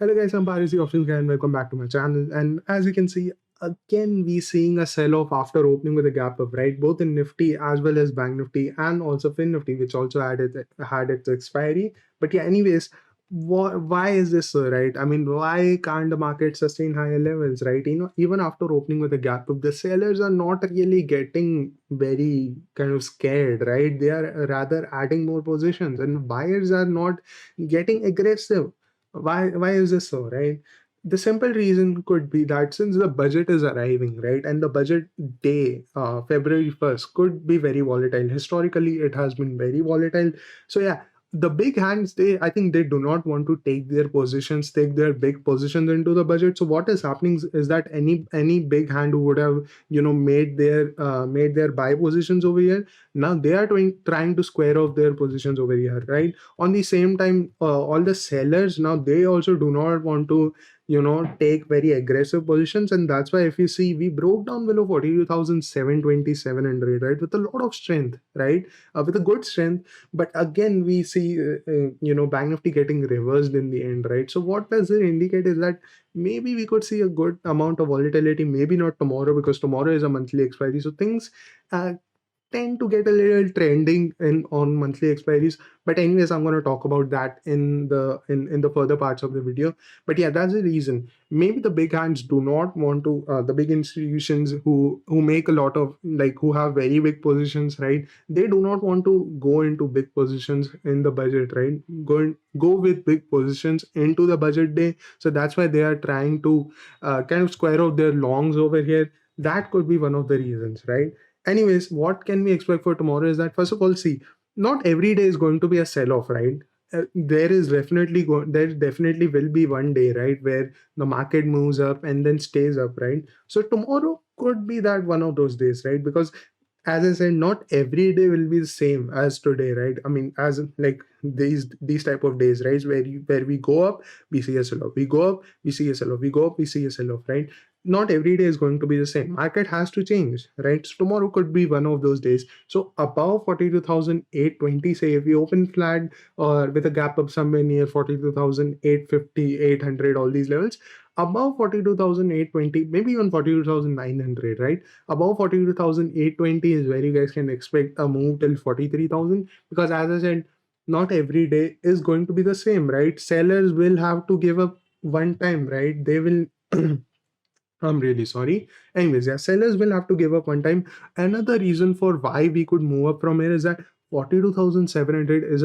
Hello guys, I'm Paris, the Options Guy, and welcome back to my channel. And as you can see, again we seeing a sell-off after opening with a gap up, right? Both in Nifty as well as Bank Nifty and also Fin Nifty, which also had its expiry. But yeah, anyways, why is this so, right? I mean, why can't the market sustain higher levels, right? Even after opening with a gap up, the sellers are not really getting very kind of scared, right? They are rather adding more positions, and buyers are not getting aggressive. Why is this so, right? The simple reason could be that since the budget is arriving, right, and the budget day, February 1st, could be very volatile. Historically it has been very volatile. So yeah, the big hands, I think they do not want to take their big positions into the budget. So what is happening is that any big hand who would have made their buy positions over here, now they are trying to square off their positions over here, right? On the same time, all the sellers now, they also do not want to take very aggressive positions. And that's why if you see, we broke down below 42,727 right, with a lot of strength, right, with a good strength. But again we see Bank Nifty getting reversed in the end, right? So what does it indicate is that maybe we could see a good amount of volatility, maybe not tomorrow, because tomorrow is a monthly expiry, so things uh, tend to get a little trending in on monthly expiries. But anyways, I'm going to talk about that in the further parts of the video. But yeah, that's the reason. Maybe the big hands do not want to, the big institutions who make a lot of, like, who have very big positions, right, they do not want to go into big positions in the budget, right? Go with big positions into the budget day. So that's why they are trying to kind of square out their longs over here. That could be one of the reasons, right? Anyways, what can we expect for tomorrow is that, first of all, see, not every day is going to be a sell-off, right? There definitely will be one day, right, where the market moves up and then stays up, right? So tomorrow could be that one of those days, right? Because as I said, not every day will be the same as today, right? I mean, as like these type of days, right, where we go up, we see a sell-off, we go up, we see a sell-off, we go up, we see a sell-off, right? Not every day is going to be the same. Market has to change, right? So tomorrow could be one of those days. So above 42,820, say if we open flat or with a gap up somewhere near 42,850, 800, all these levels, above 42,820, maybe even 42,900, right? Above 42,820 is where you guys can expect a move till 43,000, because as I said, not every day is going to be the same, right? Sellers will have to give up one time, right? They will I'm really sorry. Anyways, yeah, sellers will have to give up one time. Another reason for why we could move up from here is that 42,700 is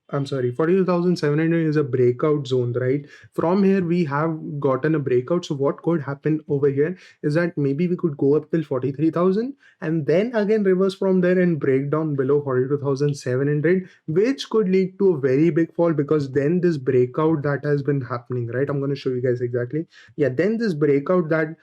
I'm sorry, 42,700 is a breakout zone, right? From here, we have gotten a breakout. So what could happen over here is that maybe we could go up till 43,000 and then again reverse from there and break down below 42,700, which could lead to a very big fall, because then this breakout that has been happening, right? I'm going to show you guys exactly. Yeah, then this breakout that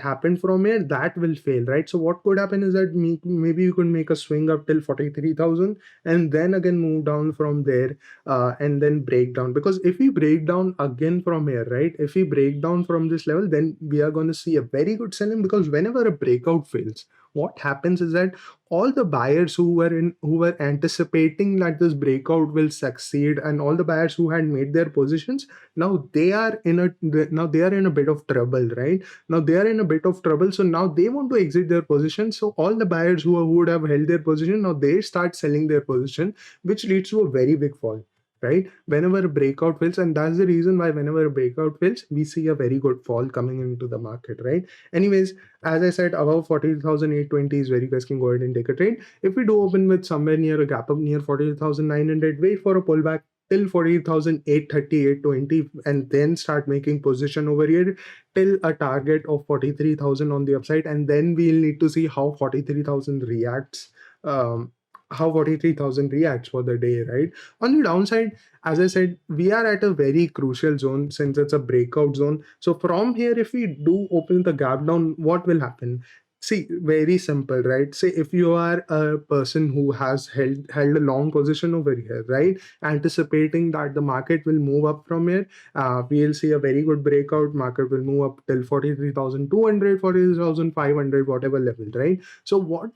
happened from here, that will fail, right? So what could happen is that maybe you could make a swing up till 43,000 and then again move down from there, and then break down. Because if we break down again from here, right, if we break down from this level, then we are going to see a very good selling. Because whenever a breakout fails, what happens is that all the buyers who were anticipating that this breakout will succeed, and all the buyers who had made their positions, now they are in a bit of trouble, right? Now they are in a bit of trouble, so now they want to exit their position. So all the buyers who would have held their position, now they start selling their position, which leads to a very big fall, right, whenever a breakout fails. And that's the reason why whenever a breakout fails, we see a very good fall coming into the market, right? Anyways, as I said, above 40,820 is where you guys can go ahead and take a trade. If we do open with somewhere near a gap up near 40,900, wait for a pullback till 48,830, 820, and then start making position over here till a target of 43,000 on the upside. And then we'll need to see how 43,000 reacts. How 43,000 reacts for the day, right? On the downside, as I said, we are at a very crucial zone since it's a breakout zone. So from here, if we do open the gap down, what will happen? See, very simple, right? Say if you are a person who has held a long position over here, right, anticipating that the market will move up from here, we'll see a very good breakout. Market will move up till 43,200, 43,500, whatever level, right? So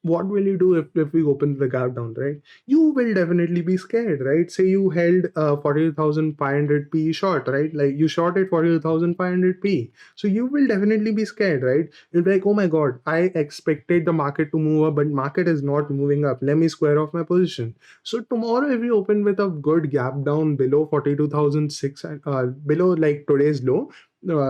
what will you do if we open the gap down, right? You will definitely be scared, right? Say you held 40,500 p short, right? Like you short at 40,500 p, so you will definitely be scared, right? You'll be like, oh my god, I expected the market to move up, but market is not moving up, let me square off my position. So tomorrow if you open with a good gap down below 42,006, below like today's low,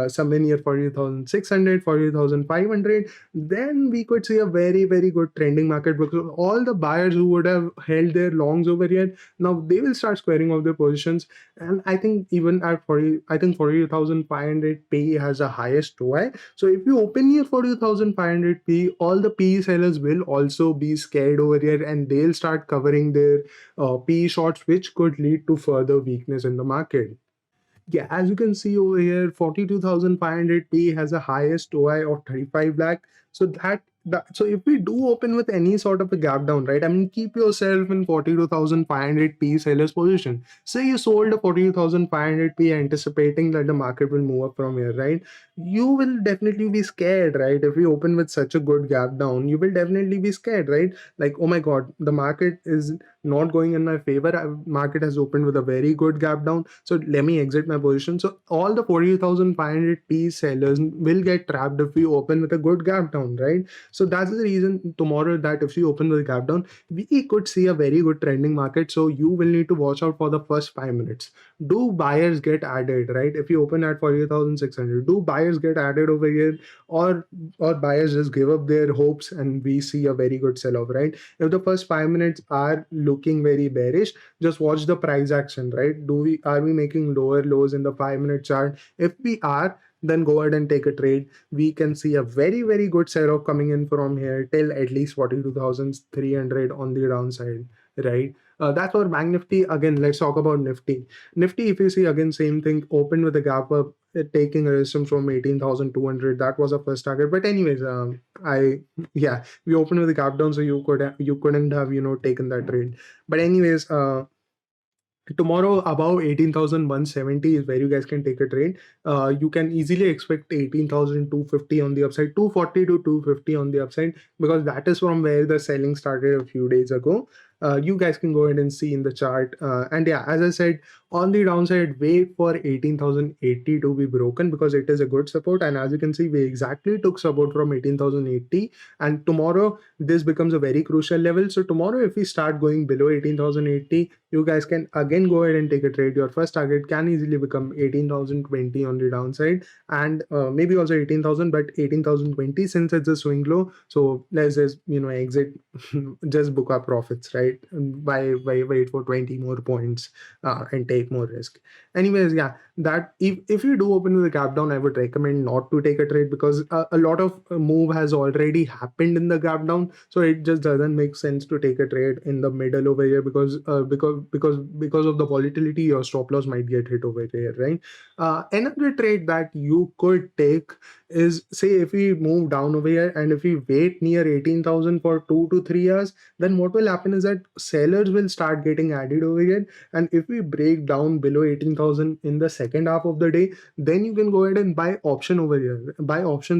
somewhere near 40,600, 40,500, then we could see a very, very good trending market, because all the buyers who would have held their longs over here, now they will start squaring off their positions. And I think even at 40, I think 40,500 P has the highest OI. So if you open here 40,500 P, all the P sellers will also be scared over here, and they'll start covering their P shorts, which could lead to further weakness in the market. Yeah, as you can see over here, 42,500 P has a highest OI of 35 lakh. So so if we do open with any sort of a gap down, right? I mean, keep yourself in 42,500 P seller's position. Say you sold a 42,500 P anticipating that the market will move up from here, right? You will definitely be scared, right? If we open with such a good gap down, you will definitely be scared, right? Like, oh my God, the market is not going in my favor. Market has opened with a very good gap down, so let me exit my position. So all the 40,500 P sellers will get trapped if we open with a good gap down, right? So that's the reason tomorrow that if we open with a gap down, we could see a very good trending market. So you will need to watch out for the first 5 minutes. Do buyers get added, right? If you open at 40,600, do buyers get added over here, or buyers just give up their hopes and we see a very good sell off, right? If the first 5 minutes are looking very bearish, just watch the price action, right? Are we making lower lows in the 5 minute chart? If we are, then go ahead and take a trade. We can see a very, very good sell off coming in from here till at least 42,300 on the downside, right? That's our bank nifty. Again, let's talk about nifty. Nifty, if you see, again same thing, open with a gap up, taking a resistance from 18,200. That was our first target. But anyways, I yeah, we opened with a gap down, so you couldn't have taken that trade. But anyways, tomorrow above 18,170 is where you guys can take a trade. You can easily expect 18,250 on the upside, 240 to 250 on the upside, because that is from where the selling started a few days ago. You guys can go ahead and see in the chart. And yeah, as I said, on the downside, wait for 18,080 to be broken, because it is a good support. And as you can see, we exactly took support from 18,080. And tomorrow, this becomes a very crucial level. So tomorrow, if we start going below 18,080, you guys can again go ahead and take a trade. Your first target can easily become 18,020 on the downside, and maybe also 18,000, but 18,020 since it's a swing low. So let's just exit, just book our profits, right? And wait for 20 more points and take more risk. Anyways, yeah, that if you do open with a gap down, I would recommend not to take a trade, because a lot of move has already happened in the gap down, so it just doesn't make sense to take a trade in the middle over here, because of the volatility, your stop loss might get hit over here, right? Another trade that you could take is, say if we move down over here and if we wait near 18,000 for 2 to 3 hours, then what will happen is that sellers will start getting added over here. And if we break down below 18,000 in the second half of the day, then you can go ahead and buy buy options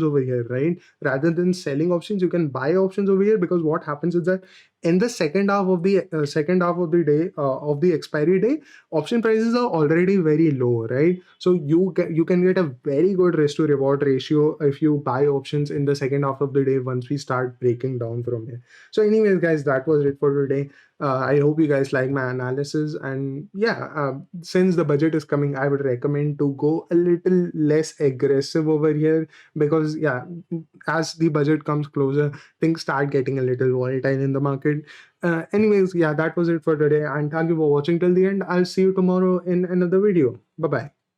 over here, right? Rather than selling options, you can buy options over here, because what happens is that in the second half of the day, of the expiry day, option prices are already very low, right? So you can get a very good risk to reward ratio if you buy options in the second half of the day once we start breaking down from here. So anyways, guys, that was it for today. I hope you guys like my analysis, and yeah, since the budget is coming, I would recommend to go a little less aggressive over here, because yeah, as the budget comes closer, things start getting a little volatile in the market. Anyways, yeah, that was it for today, and thank you for watching till the end. I'll see you tomorrow in another video. Bye bye.